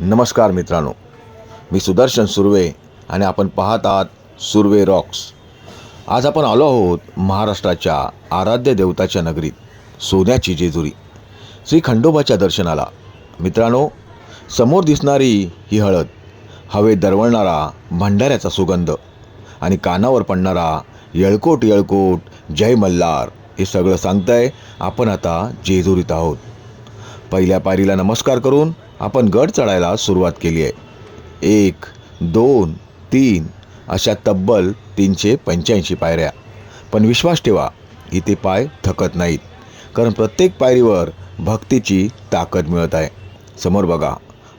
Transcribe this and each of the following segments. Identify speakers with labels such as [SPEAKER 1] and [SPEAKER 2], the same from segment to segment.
[SPEAKER 1] नमस्कार मित्रांनो, मी सुदर्शन सुर्वे आणि आपण पाहत आहात सुर्वे रॉक्स। आज आपण आलो आहोत महाराष्ट्राच्या आराध्य देवताच्या नगरीत सोन्याची जेजुरी श्री खंडोबाच्या दर्शनाला। मित्रांनो, समोर दिसणारी ही हळद, हवेत दरवळणारा भंडाऱ्याचा सुगंध आणि कानावर पडणारा येळकोट येळकोट जय मल्हार हे सगळं सांगतंय आपण आता जेजुरीत आहोत। पहिल्या पायरीला नमस्कार करून आपण गड चढायला सुरुवात केली आहे। 1, 2, 3 अशा तब्बल 385 पायऱ्या। पण विश्वास ठेवा, इथे पाय थकत नाहीत, कारण प्रत्येक पायरीवर भक्तीची ताकद मिळत आहे। समोर बघा,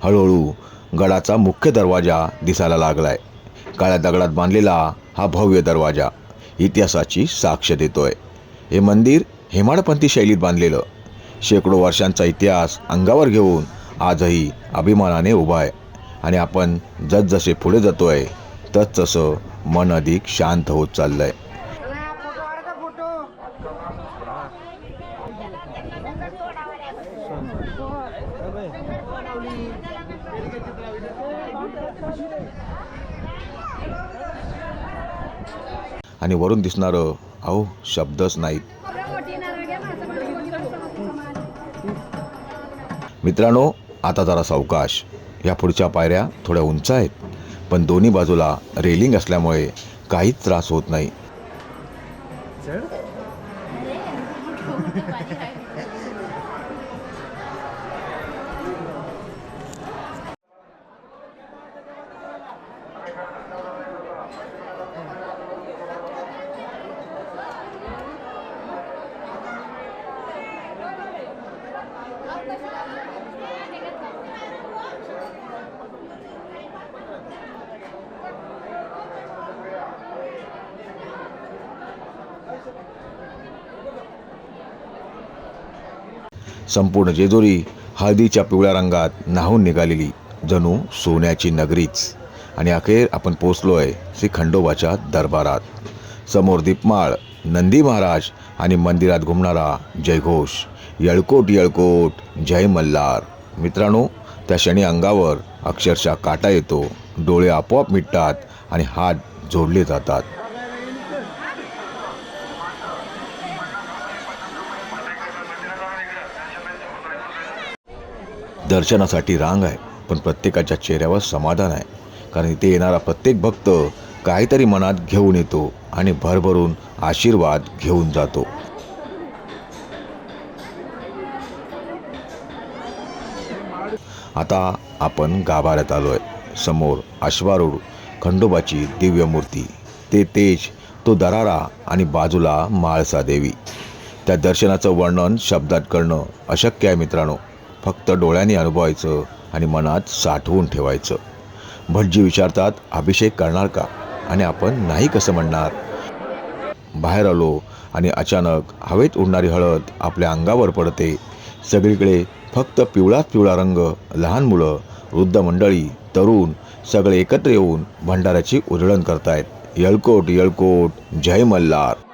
[SPEAKER 1] हळूहळू गडाचा मुख्य दरवाजा दिसायला लागलाय। काळ्या दगडात बांधलेला हा भव्य दरवाजा इतिहासाची साक्ष देतोय। हे मंदिर हेमाडपंथी शैलीत बांधलेलं, शेकडो वर्षांचा इतिहास अंगावर घेऊन आजही अभिमानाने उभा आहे। आणि आपण जसजसे पुढे जातोय तसतसं मन अधिक शांत होत चाललंय। आणि वरून दिसणारं अहो शब्दच नाहीत। मित्रांनो, आता जरा सावकाश। या पुढच्या पायऱ्या थोड्या उंच आहेत, पण दोन्ही बाजूला रेलिंग असल्यामुळे काहीच त्रास होत नाही। संपूर्ण जेजुरी हळदीच्या पिवळ्या रंगात न्हाऊन निघालेली जणू सोन्याची नगरीच। आणि अखेर आपण पोचलोय श्री खंडोबाच्या दरबारात। समोर दीपमाळ, नंदी महाराज आणि मंदिरात घुमणारा जयघोष, येळकोट येळकोट जय मल्हार। मित्रांनो, त्या क्षणी अंगावर अक्षरशः काटा येतो, डोळे आपोआप मिटतात आणि हात जोडले जातात। दर्शनासाठी रांग आहे, पण प्रत्येकाच्या चेहऱ्यावर समाधान आहे, कारण इथे येणारा प्रत्येक भक्त काहीतरी मनात घेऊन येतो आणि भरभरून आशीर्वाद घेऊन जातो। आता आपण गाभाऱ्यात आलोय। समोर अश्वारूढ खंडोबाची दिव्य मूर्ती, ते तेज, तो दरारा आणि बाजूला म्हाळसा देवी। त्या दर्शनाचं वर्णन शब्दात करणं अशक्य आहे मित्रांनो, फक्त डोळ्यांनी अनुभवायचं आणि मनात साठवून ठेवायचं। भटजी विचारतात, अभिषेक करणार का? आणि आपण नाही कसं म्हणणार? बाहेर आलो आणि अचानक हवेत उडणारी हळद आपल्या अंगावर पडते। सगळीकडे फक्त पिवळाच पिवळा रंग। लहान मुलं, वृद्ध मंडळी, तरुण सगळे एकत्र येऊन भंडाऱ्याची उधळण करतायत। येळकोट येळकोट जय मल्हार।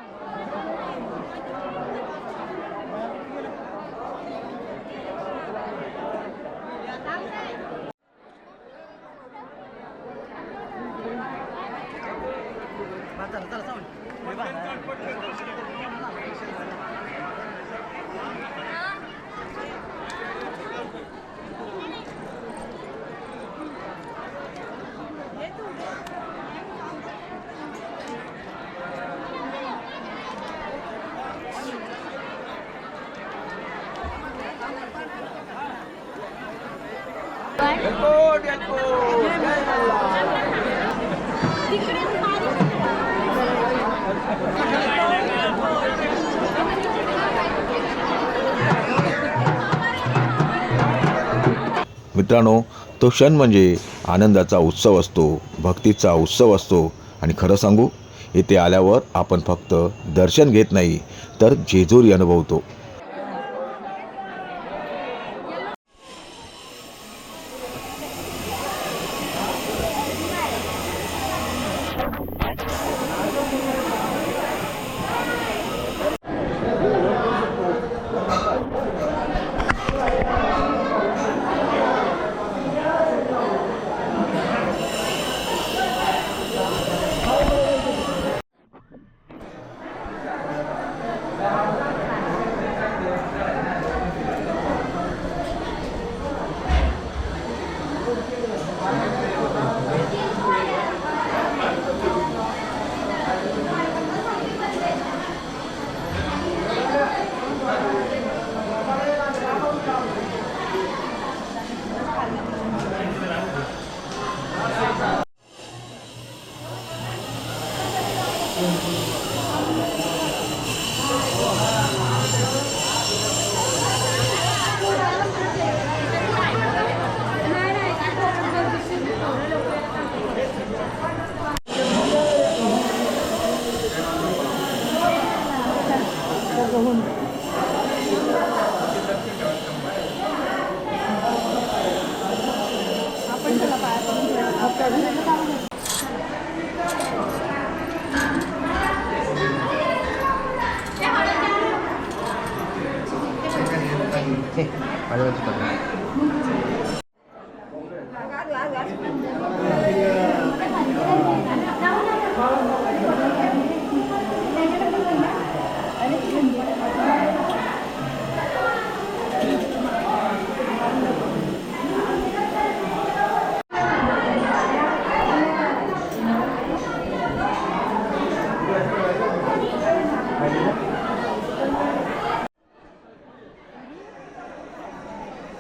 [SPEAKER 1] मित्रांनो, तो क्षण म्हणजे आनंदाचा उत्सव असतो, भक्तीचा उत्सव असतो। आणि खरं सांगू, इथे आल्यावर आपण फक्त दर्शन घेत नाही, तर जेजुरी अनुभवतो।
[SPEAKER 2] होऊन आपण त्याला पाया पडून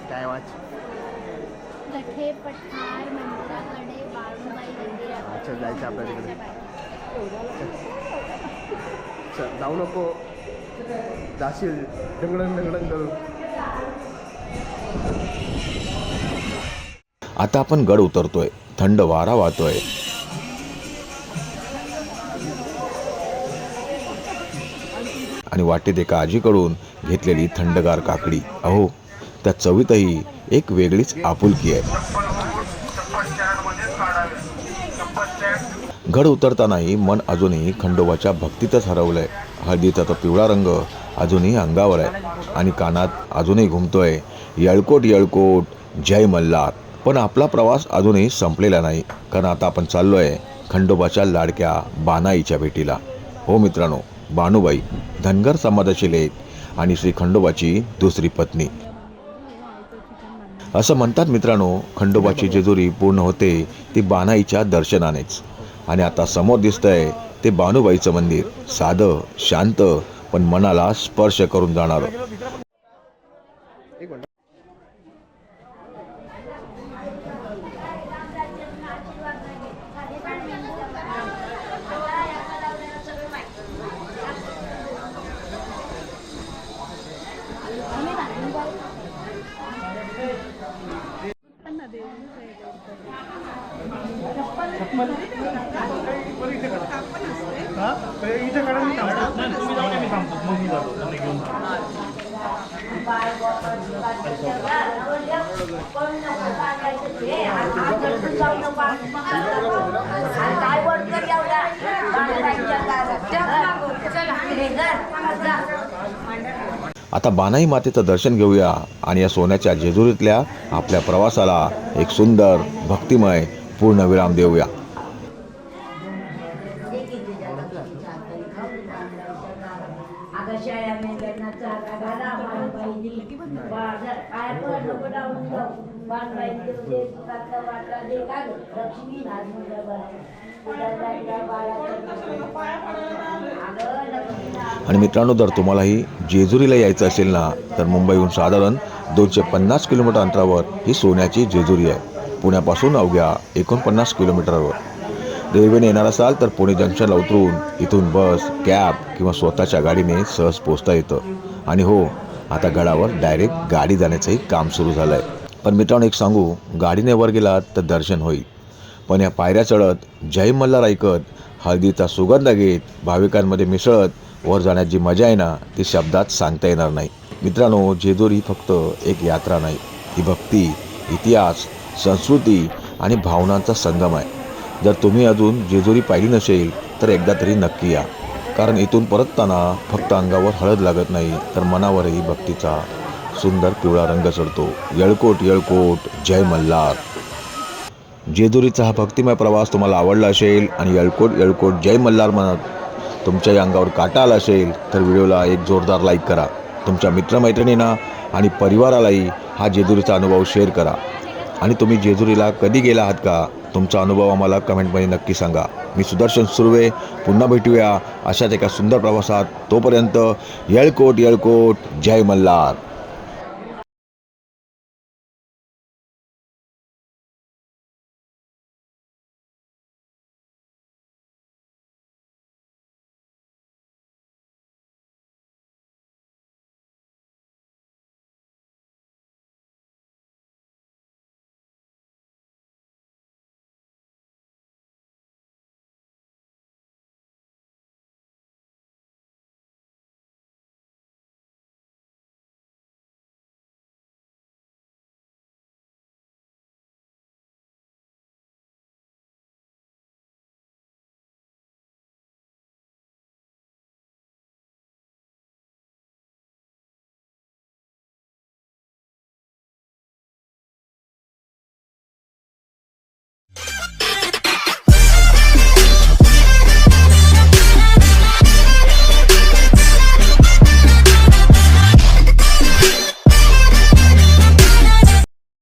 [SPEAKER 3] काय वाच
[SPEAKER 4] गठे पठार मंदिराकडे बाळूबाई मंदिराकडे
[SPEAKER 3] अच्छा जायचं आपल्या तिकडे चल जाऊ नको जाशील ढंगडंग ढंगडंग करून
[SPEAKER 1] आता आपण गड उतरतोय. थंड वारा वाहतोय. आणि वाटेत एका आजीकडून घेतलेली थंडगार काकडी. अहो, त्या चवीतही एक वेगळीच आपुलकी आहे. गड उतरतानाही मन अजूनही खंडोबाच्या भक्तीतच हरवलंय. हळदीचा तो पिवळा रंग अजूनही अंगावर आहे आणि कानात अजूनही घुमतोय, येळकोट येळकोट जय मल्हार. पण आपला प्रवास अजूनही संपलेला नाही, कारण आता आपण चाललोय खंडोबाच्या लाडक्या बानाईच्या भेटीला. हो मित्रांनो, बानुबाई धनगर समाजाची लेक आणि श्री खंडोबाची दुसरी पत्नी. असं म्हणतात मित्रांनो, खंडोबाची जेजुरी पूर्ण होते ती बानाईच्या दर्शनानेच. आणि आता समोर दिसतंय ते बानुबाईचं मंदिर. साधं, शांत, पण मनाला स्पर्श करून जाणारं.
[SPEAKER 3] एक मिनिट
[SPEAKER 1] आता बानाई मातेचं दर्शन घेऊया आणि या सोन्याच्या जेजुरीतल्या आपल्या प्रवासाला एक सुंदर भक्तिमय पूर्णविराम देऊया. आणि मित्रांनो, जर तुम्हालाही जेजुरीला यायचं असेल ना, तर मुंबईहून साधारण 250 किलोमीटर अंतरावर ही सोन्याची जेजुरी आहे. पुण्यापासून अवघ्या 49 किलोमीटरवर. रेल्वेने येणार असाल तर पुणे जंक्शनला उतरून इथून बस, कॅब किंवा स्वतःच्या गाडीने सहज पोहोचता येतं. आणि हो, आता गडावर डायरेक्ट गाडी जाण्याचंही काम सुरू झालं आहे. पण मित्रांनो, एक सांगू, गाडीने वर गेलात तर दर्शन होईल, पण या पायऱ्या चढत जय मल्हार ऐकत, हळदीचा सुगंध घेत, भाविकांमध्ये मिसळत वर जाण्याची जी मजा आहे ना, ती शब्दात सांगता येणार नाही. मित्रांनो, जेजुरी ही फक्त एक यात्रा नाही, ही भक्ती, इतिहास, संस्कृती आणि भावनांचा संगम आहे. जर तुम्ही अजून जेजुरी पाहिली नसेल तर एकदा तरी नक्की या, कारण इथून परतताना फक्त अंगावर हळद लागत नाही, तर मनावरही भक्तीचा सुंदर पिवळा रंग चढतो. येळकोट येळकोट जय मल्हार. जेजुरीचा हा भक्तिमय प्रवास तुम्हाला आवडला असेल आणि येळकोट येळकोट जय मल्हार म्हणत तुमच्याही अंगावर काटा आला असेल तर व्हिडिओला एक जोरदार लाईक करा. तुमच्या मित्रमैत्रिणींना आणि परिवारालाही हा जेजुरीचा अनुभव शेअर करा. आणि तुम्ही जेजुरीला कधी गेला आहात का? तुमचा अनुभव आम्हाला कमेंटमध्ये नक्की सांगा. मी सुदर्शन सुर्वे. पुन्हा भेटूया अशाच एका सुंदर प्रवासात. तोपर्यंत येळकोट येळकोट जय मल्हार.